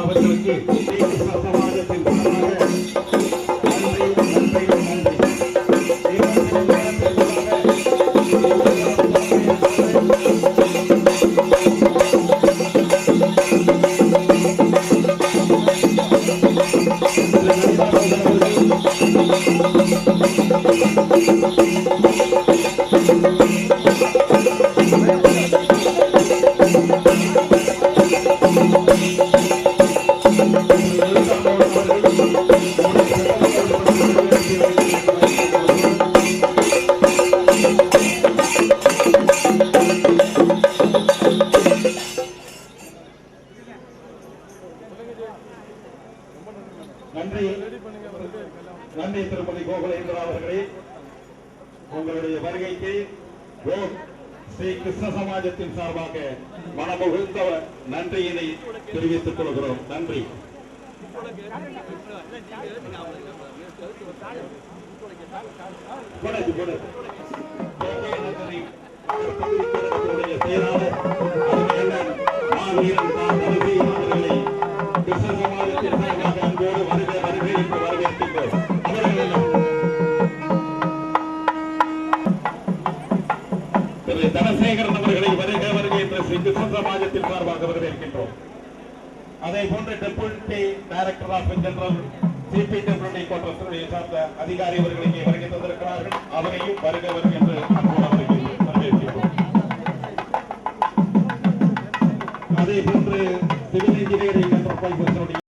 அவர்களுக்கு சமாஜத்தின் நன்றி திருப்பதி கோகுலேந்திரா அவர்களே, உங்களுடைய வருகைக்கு ஸ்ரீ கிருஷ்ண சமாஜத்தின் சார்பாக மனமுகுந்த நன்றியினை தெரிவித்துக் கொள்கிறோம். நன்றி. கிருஷ்ண சமாஜத்தின் சார்பாக அன்போடு வருக வருக என்று வரவேற்கின்றோம். திரு தனசேகரன் அவர்களை வருக வருக என்று ஸ்ரீ கிருஷ்ண சமாஜத்தின் சார்பாக வரவேற்கின்றோம். அதே போன்று deputy director of general CPWD கோட்டரசுடைய சார்ந்த அதிகாரி அவர்கள் இங்கே வருகை தந்திருக்கிறார்கள். அவரையும் வருக வருக என்று அன்போடு வரவேற்கின்றோம். அதே போன்று சிவில் இன்ஜினியரிங் என்டர்பிரைசஸுடைய